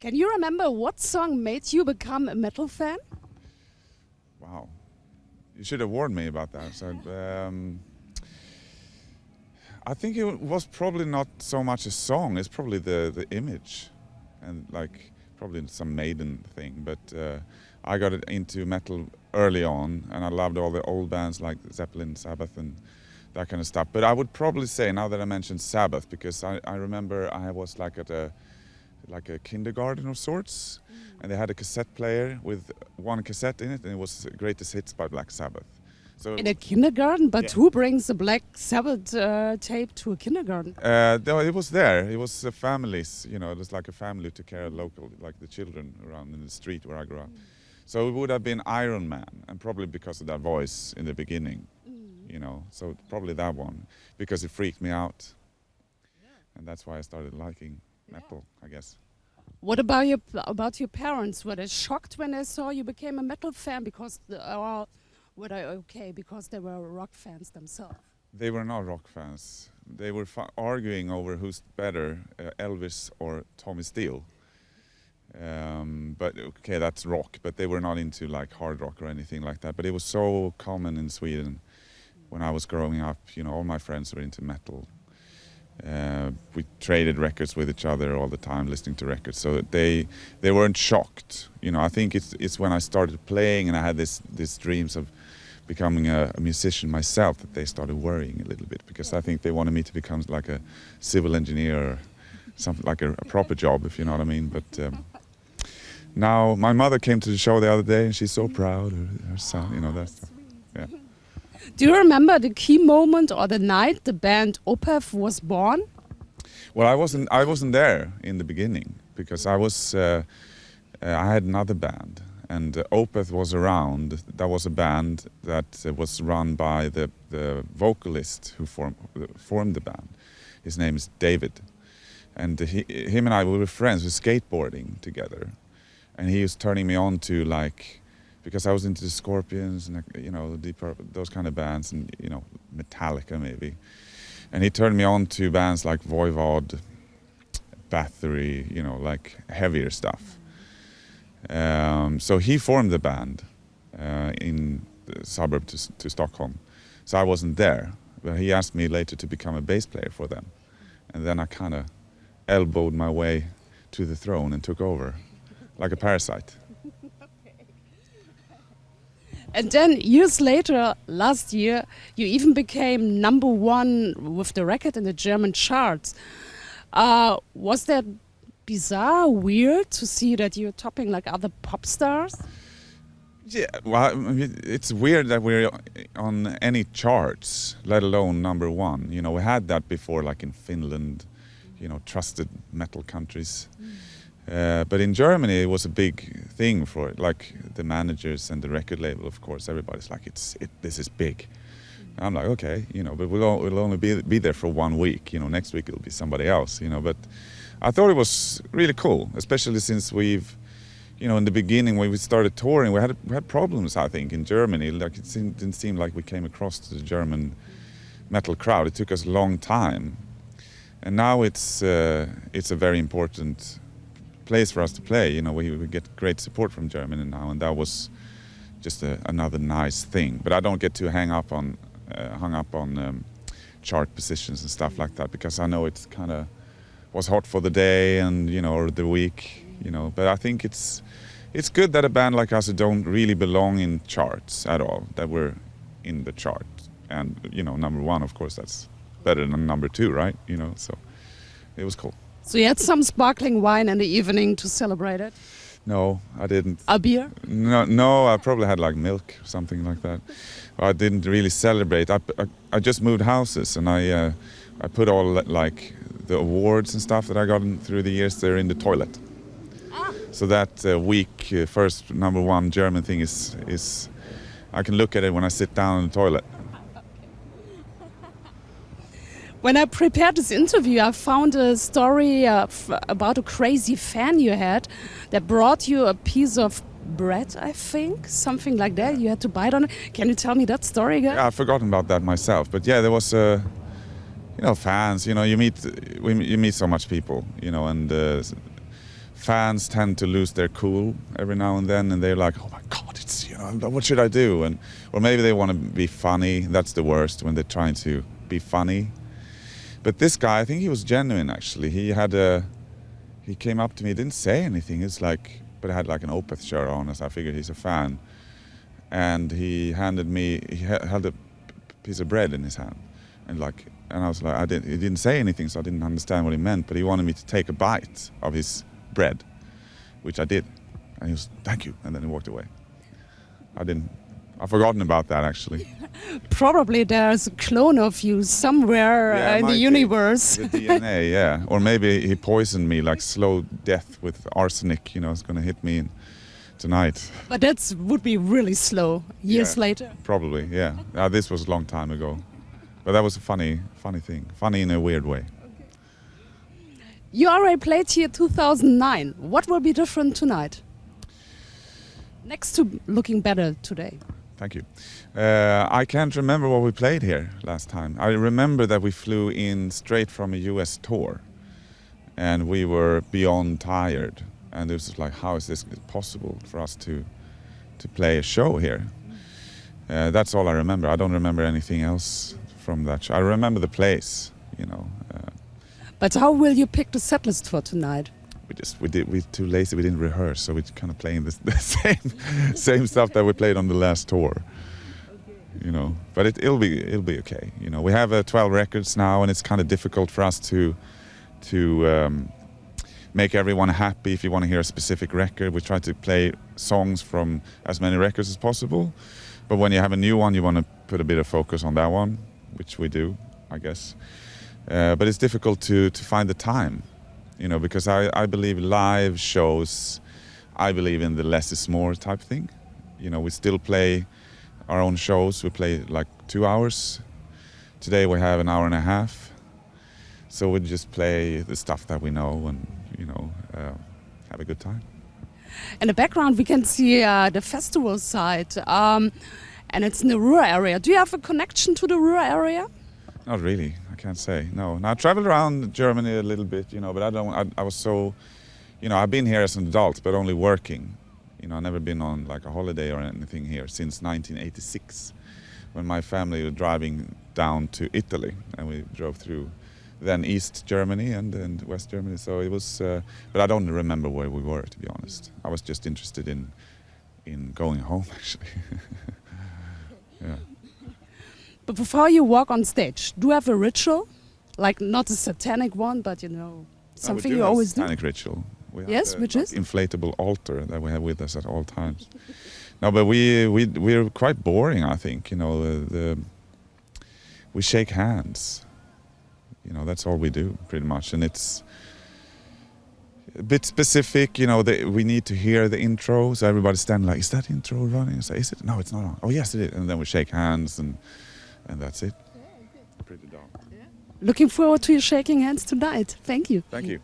Can you remember what song made you become a metal fan? Wow, you should have warned me about that. So, I think it was probably not so much a song. It's probably the image, and like probably some Maiden thing. But I got into metal early on, and I loved all the old bands like Zeppelin, Sabbath, and that kind of stuff. But I would probably say, now that I mentioned Sabbath, because I remember I was like at a kindergarten of sorts, and they had a cassette player with one cassette in it, and it was Greatest Hits by Black Sabbath. So In a kindergarten? But Yeah. who brings a Black Sabbath tape to a kindergarten? no, it was there. It was families, you know, it was like a family to care local, like the children around in the street where I grew up. So it would have been Iron Man, and probably because of that voice in the beginning, you know, so probably that one, because it freaked me out. And that's why I started liking metal, I guess. What about your parents? Were they shocked when they saw you became a metal fan because because they were rock fans themselves? They were not rock fans. They were arguing over who's better, Elvis or Tommy Steele. But okay, that's rock, but they were not into like hard rock or anything like that. But it was so common in Sweden when I was growing up. You know, all my friends were into metal. We traded records with each other all the time, listening to records. So they weren't shocked. You know, I think it's when I started playing and I had these dreams of becoming a musician myself that they started worrying a little bit, because I think they wanted me to become like a civil engineer or something like a proper job, if you know what I mean. But now my mother came to the show the other day and she's so proud of her son, you know, that stuff. Yeah. Do you remember the key moment or the night the band Opeth was born? Well, I wasn't there in the beginning, because I had another band, and Opeth was around. That was a band that was run by the vocalist who formed the band. His name is David, and him and I were friends. We were skateboarding together, and he was turning me on to like, because I was into the Scorpions and, you know, Deep Purple, those kind of bands, and, you know, Metallica maybe. And he turned me on to bands like Voivod, Bathory, you know, like heavier stuff. So he formed the band in the suburb to Stockholm. So I wasn't there, but he asked me later to become a bass player for them. And then I kind of elbowed my way to the throne and took over, like a parasite. And then years later, last year, you even became #1 with the record in the German charts. Was that bizarre, weird to see that you're topping like other pop stars? Yeah, well, I mean, it's weird that we're on any charts, let alone #1. You know, we had that before, like in Finland, you know, trusted metal countries. But in Germany, it was a big thing for it. Like the managers and the record label, of course, everybody's like, this is big. And I'm like, okay, you know, but we'll only be there for 1 week. You know, next week it'll be somebody else. You know, but I thought it was really cool, especially since we've, you know, in the beginning when we started touring, we had problems, I think, in Germany. Like it didn't seem like we came across to the German metal crowd. It took us a long time, and now it's a very important place for us to play. You know, we get great support from Germany now, and that was just another nice thing. But I don't get too hung up on chart positions and stuff like that, because I know it's kind of was hot for the day and, you know, or the week, you know. But I think it's good that a band like us who don't really belong in charts at all, that we're in the chart. And, you know, #1, of course, that's better than #2, right? You know, so it was cool. So you had some sparkling wine in the evening to celebrate it? No, I didn't. A beer? No, I probably had like milk or something like that. I didn't really celebrate. I just moved houses, and I put all like the awards and stuff that I got through the years there in the toilet. So that week, first #1 German thing is I can look at it when I sit down in the toilet. When I prepared this interview, I found a story about a crazy fan you had that brought you a piece of bread, I think, something like that. You had to bite on it. Can you tell me that story again? Yeah, I've forgotten about that myself. But yeah, there was, you know, fans. You know, you meet so much people. You know, and fans tend to lose their cool every now and then, and they're like, "Oh my God, it's what should I do?" And or maybe they want to be funny. That's the worst, when they're trying to be funny. But this guy, I think he was genuine. Actually, he came up to me, didn't say anything. It's like, but I had like an Opeth shirt on, as I figured he's a fan, and he handed me, held a piece of bread in his hand, and I was like, he didn't say anything, so I didn't understand what he meant, but he wanted me to take a bite of his bread, which I did, and he was, "Thank you," and then he walked away. I've forgotten about that, actually. Probably there's a clone of you somewhere in the universe. The DNA, yeah. Or maybe he poisoned me, like slow death with arsenic, it's going to hit me tonight. But that would be really slow, years later. Probably, yeah. This was a long time ago. But that was a funny thing. Funny in a weird way. Okay. You already played here 2009. What will be different tonight? Next to looking better today. Thank you. I can't remember what we played here last time. I remember that we flew in straight from a US tour, and we were beyond tired. And it was like, how is this possible for us to play a show here? That's all I remember. I don't remember anything else from that show. I remember the place, But how will you pick the set list for tonight? We're too lazy. We didn't rehearse, so we're kind of playing the same stuff that we played on the last tour. But it'll be okay. We have 12 records now, and it's kind of difficult for us to make everyone happy. If you want to hear a specific record, we try to play songs from as many records as possible. But when you have a new one, you want to put a bit of focus on that one, which we do, I guess. But it's difficult to find the time. Because I believe live shows, I believe in the less is more type thing. We still play our own shows. We play like 2 hours. Today we have an hour and a half. So we just play the stuff that we know and, have a good time. In the background we can see the festival site, and it's in the Ruhr area. Do you have a connection to the Ruhr area? Not really, I can't say. No, I traveled around Germany a little bit, but I was so, I've been here as an adult, but only working. I've never been on like a holiday or anything here since 1986, when my family was driving down to Italy, and we drove through then East Germany and West Germany. So it was, but I don't remember where we were, to be honest. I was just interested in going home, actually. Yeah. But before you walk on stage, do you have a ritual? Like not a satanic one, but something you always do? Satanic ritual. We have yes, which is? Inflatable altar that we have with us at all times. No, but we're quite boring, I think. We shake hands. That's all we do, pretty much. And it's a bit specific, we need to hear the intro. So everybody's standing like, is that intro running? So, is it? No, it's not on. Oh, yes, it is. And then we shake hands and that's it. Pretty dull. Looking forward to you shaking hands tonight. Thank you. Thank you.